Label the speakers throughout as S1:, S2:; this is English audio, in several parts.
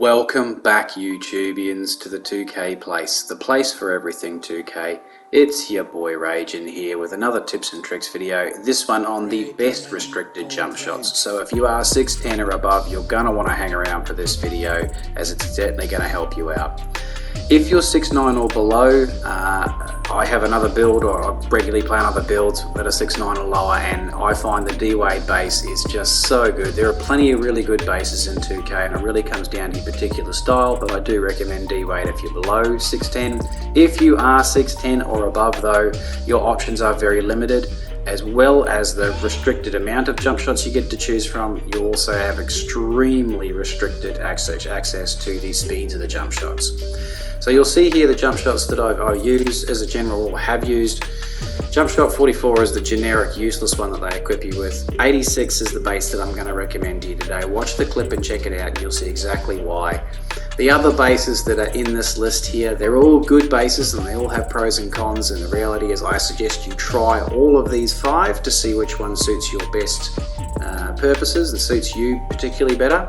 S1: Welcome back YouTubians to the 2Kplace, the place for everything 2K. It's your boy Ragin here with another tips and tricks video, this one on the best restricted jump shots. So if you are 6'10" or above, you're going to want to hang around for this video as it's certainly going to help you out. If you're 6'9" or below, I have another build, or I regularly play another builds that are 6'9" or lower, and I find the D-Wade base is just so good. There are plenty of really good bases in 2K, and it really comes down to your particular style, but I do recommend D-Wade if you're below 6'10". If you are 6'10" or above though, your options are very limited. As well as the restricted amount of jump shots you get to choose from, you also have extremely restricted access to the speeds of the jump shots. So you'll see here the jump shots that I've used as a general, or have used. Jump shot 44 is the generic useless one that they equip you with. 86 is the base that I'm going to recommend to you today. Watch the clip and check it out and you'll see exactly why. The other bases that are in this list here, they're all good bases and they all have pros and cons, and the reality is I suggest you try all of these 5 to see which one suits your best purposes and suits you particularly better.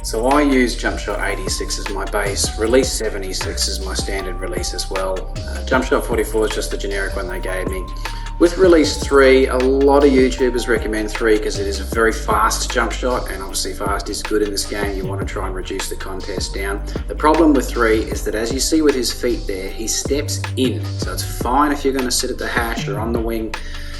S1: So I use jump shot 86 as my base, release 76 is my standard release as well. Jump shot 44 is just the generic one they gave me. With release 3, a lot of YouTubers recommend 3 because it is a very fast jump shot, and obviously fast is good in this game. You want to try and reduce the contest down. The problem with 3 is that, as you see with his feet there, he steps in. So it's fine if you're going to sit at the hash or on the wing.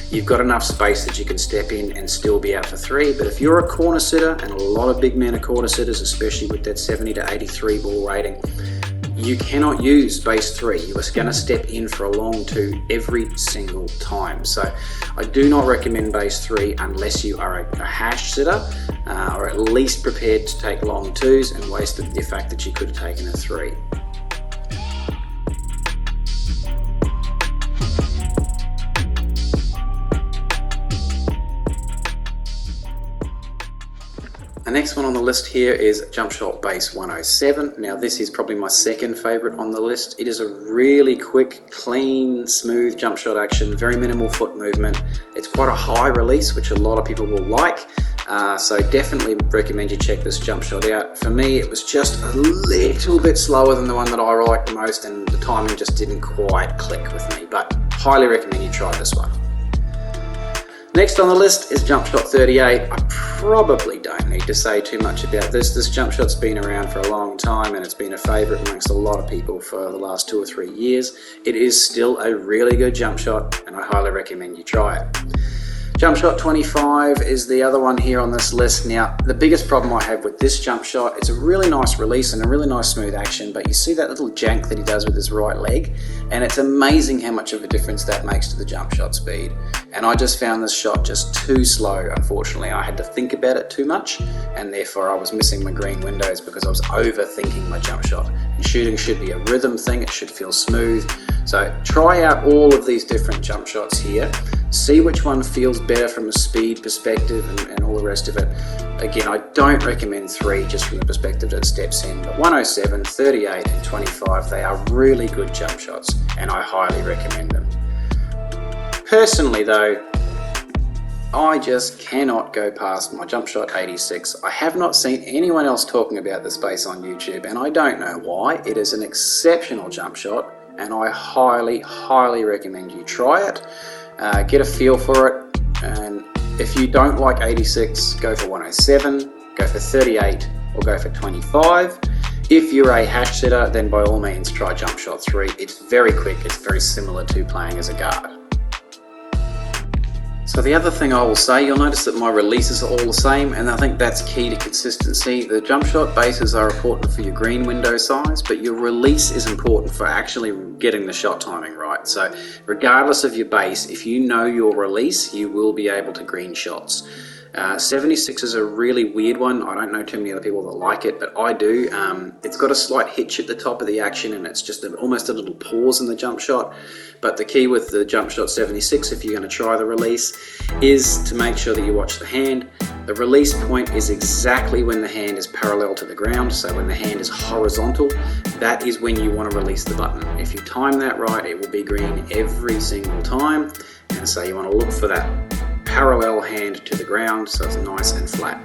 S1: You've got enough space that you can step in and still be out for 3. But if you're a corner sitter, and a lot of big men are corner sitters, especially with that 70 to 83 ball rating, you cannot use base 3. You are going to step in for a long 2 every single time. So I do not recommend base 3 unless you are a hash sitter, or at least prepared to take long 2s and wasted the fact that you could have taken a 3. The next one on the list here is jump shot base 107. Now this is probably my second favorite on the list. It is a really quick, clean, smooth jump shot action, very minimal foot movement. It's quite a high release, which a lot of people will like. So definitely recommend you check this jump shot out. For me, it was just a little bit slower than the one that I like the most, and the timing just didn't quite click with me, but highly recommend you try this one. Next on the list is jump shot 38. I probably don't need to say too much about this. This jump shot's been around for a long time and it's been a favourite amongst a lot of people for the last 2 or 3 years. It is still a really good jump shot and I highly recommend you try it. Jump shot 25 is the other one here on this list. Now, the biggest problem I have with this jump shot, it's a really nice release and a really nice smooth action, but you see that little jank that he does with his right leg, and it's amazing how much of a difference that makes to the jump shot speed. And I just found this shot just too slow, unfortunately. I had to think about it too much, and therefore I was missing my green windows because I was overthinking my jump shot. And shooting should be a rhythm thing, it should feel smooth. So try out all of these different jump shots here. See which one feels better from a speed perspective and all the rest of it. Again, I don't recommend 3 just from the perspective that it steps in, but 107, 38 and 25, they are really good jump shots and I highly recommend them. Personally though, I just cannot go past my jump shot 86. I have not seen anyone else talking about this base on YouTube and I don't know why. It is an exceptional jump shot and I highly recommend you try it. Get a feel for it, and if you don't like 86, go for 107, go for 38 or go for 25. If you're a hash sitter, then by all means try jump shot 3. It's very quick, it's very similar to playing as a guard. So the other thing I will say, you'll notice that my releases are all the same, and I think that's key to consistency. The jump shot bases are important for your green window size, but your release is important for actually getting the shot timing right. So regardless of your base, if you know your release, you will be able to green shots. 76 is a really weird one. I don't know too many other people that like it, but I do. It's got a slight hitch at the top of the action and it's just almost a little pause in the jump shot. But the key with the jump shot 76, if you're going to try the release, is to make sure that you watch the hand. The release point is exactly when the hand is parallel to the ground. So when the hand is horizontal, that is when you want to release the button. If you time that right, it will be green every single time. And so you want to look for that parallel hand to the ground so it's nice and flat.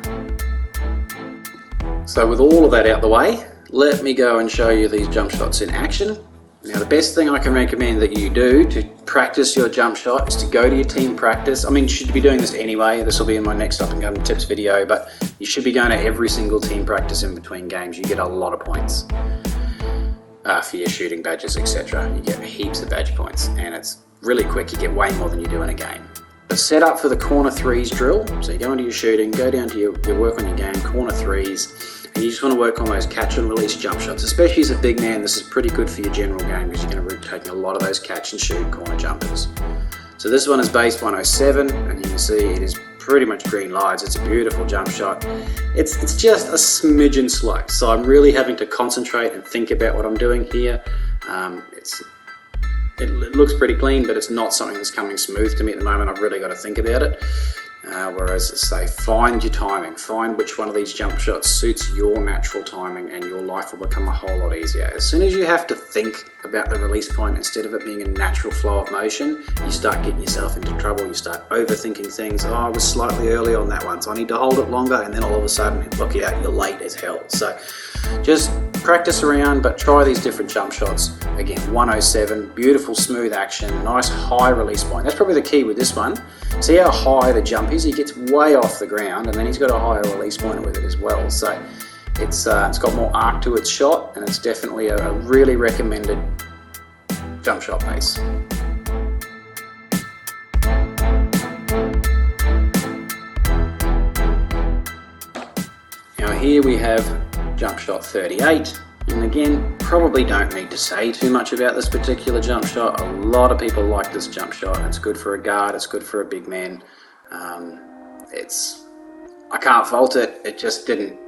S1: So with all of that out the way, let me go and show you these jump shots in action. Now the best thing I can recommend that you do to practice your jump shot is to go to your team practice. I mean, you should be doing this anyway. This will be in my next up and coming tips video, but you should be going to every single team practice in between games. You get a lot of points for your shooting badges, etc. You get heaps of badge points, and it's really quick. You get way more than you do in a game. But set up for the corner threes drill. So you go into your shooting, go down to your work on your game, corner threes. And you just want to work on those catch and release jump shots. Especially as a big man, this is pretty good for your general game because you're going to be taking a lot of those catch and shoot corner jumpers. So this one is base 107, and you can see it is pretty much green lights. It's a beautiful jump shot. It's just a smidgen slow, so I'm really having to concentrate and think about what I'm doing here. It looks pretty clean, but it's not something that's coming smooth to me at the moment. I've really got to think about it. Whereas I say, find your timing, find which one of these jump shots suits your natural timing, and your life will become a whole lot easier. As soon as you have to think about the release point instead of it being a natural flow of motion, you start getting yourself into trouble. You start overthinking things. Oh, I was slightly early on that one, so I need to hold it longer, and then all of a sudden, look out, you're late as hell. So just practice around, but try these different jump shots. Again, 107, beautiful smooth action, nice high release point. That's probably the key with this one. See how high the jump is? He gets way off the ground, and then he's got a higher release point with it as well. So it's got more arc to its shot, and it's definitely a really recommended jump shot pace. Now here we have jump shot 38, and again, probably don't need to say too much about this particular jump shot. A lot of people like this jump shot. It's good for a guard, it's good for a big man. I can't fault it. It just didn't,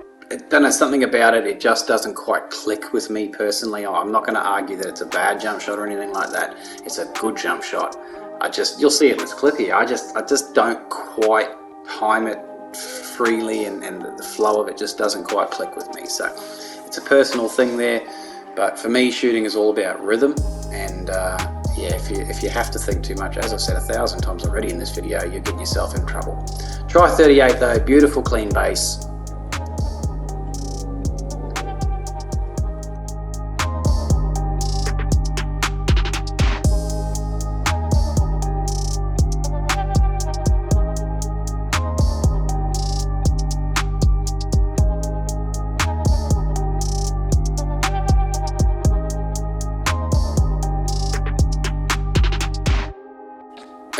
S1: don't know, something about it, it just doesn't quite click with me personally. I'm not going to argue that it's a bad jump shot or anything like that. It's a good jump shot. You'll see it in this clip here. I just don't quite time it freely, and the flow of it just doesn't quite click with me. So it's a personal thing there, but for me, shooting is all about rhythm, and yeah, if you have to think too much, as I've said 1,000 times already in this video, you're getting yourself in trouble. Try 38 though, beautiful clean base.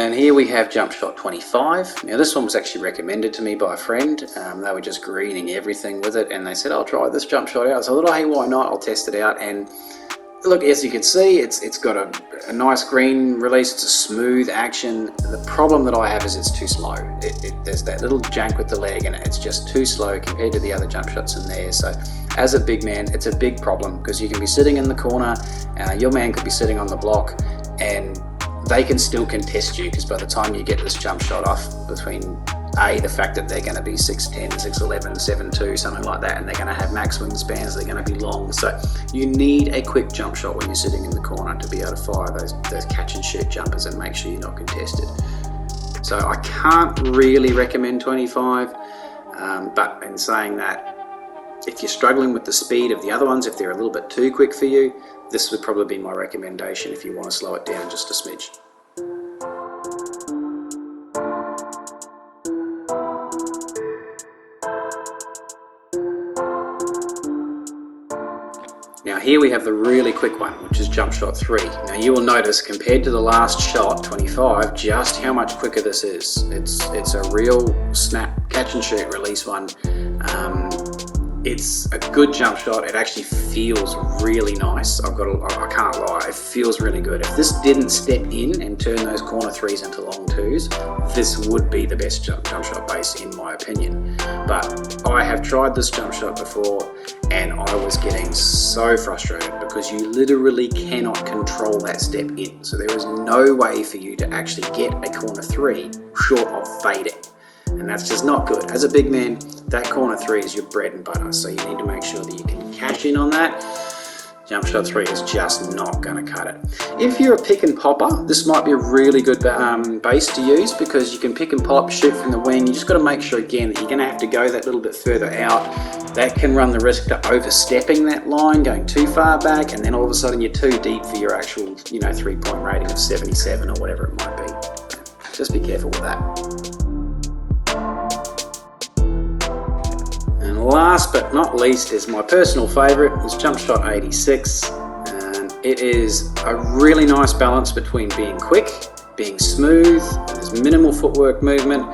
S1: And here we have jump shot 25. Now this one was actually recommended to me by a friend. They were just greening everything with it, and they said, I'll try this jump shot out. So I thought, hey, why not? I'll test it out. And look, as you can see, it's got a nice green release. It's a smooth action. The problem that I have is it's too slow. There's that little jank with the leg, and it's just too slow compared to the other jump shots in there. So as a big man, it's a big problem, because you can be sitting in the corner, your man could be sitting on the block, and they can still contest you, because by the time you get this jump shot off, between the fact that they're going to be 6'10", 6'11", 7'2", something like that, and they're going to have max wingspans, they're going to be long. So you need a quick jump shot when you're sitting in the corner to be able to fire those catch and shoot jumpers and make sure you're not contested. So I can't really recommend 25, but in saying that, if you're struggling with the speed of the other ones, if they're a little bit too quick for you, this would probably be my recommendation if you want to slow it down just a smidge. Now here we have the really quick one, which is jump shot 3. Now you will notice, compared to the last shot, 25, just how much quicker this is. It's a real snap, catch and shoot, release one. It's a good jump shot. It actually feels really nice. I can't lie, it feels really good. If this didn't step in and turn those corner threes into long twos, this would be the best jump shot base in my opinion. But I have tried this jump shot before, and I was getting so frustrated because you literally cannot control that step in. So there is no way for you to actually get a corner three short of fading. And that's just not good. As a big man, that corner three is your bread and butter, so you need to make sure that you can cash in on that. jump shot 3 is just not going to cut it. If you're a pick and popper, this might be a really good base to use, because you can pick and pop, shoot from the wing. You just got to make sure again that you're going to have to go that little bit further out. That can run the risk to overstepping that line, going too far back, and then all of a sudden you're too deep for your actual, 3-point rating of 77 or whatever it might be. Just be careful with that. And last but not least is my personal favourite, is jump shot 86. And it is a really nice balance between being quick, being smooth, there's minimal footwork movement.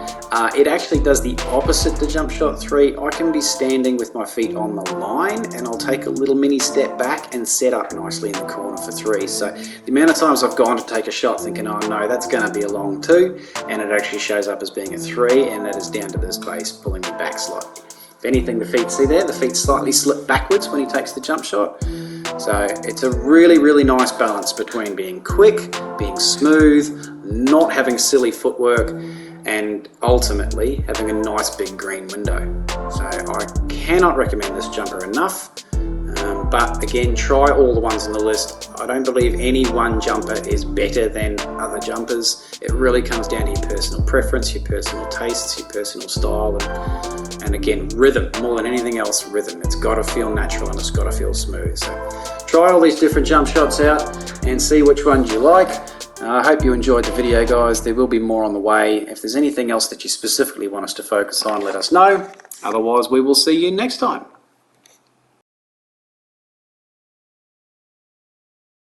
S1: It actually does the opposite to jump shot 3. I can be standing with my feet on the line and I'll take a little mini step back and set up nicely in the corner for 3. So the amount of times I've gone to take a shot thinking, oh no, that's going to be a long 2, and it actually shows up as being a 3, and that is down to this base pulling me back slightly. If anything, the feet, see there, the feet slightly slip backwards when he takes the jump shot. So it's a really, really nice balance between being quick, being smooth, not having silly footwork, and ultimately having a nice big green window. So I cannot recommend this jumper enough. But again, try all the ones on the list. I don't believe any one jumper is better than other jumpers. It really comes down to your personal preference, your personal tastes, your personal style, and again, rhythm. More than anything else, rhythm. It's got to feel natural and it's got to feel smooth. So try all these different jump shots out and see which ones you like. I hope you enjoyed the video, guys. There will be more on the way. If there's anything else that you specifically want us to focus on, let us know. Otherwise, we will see you next time.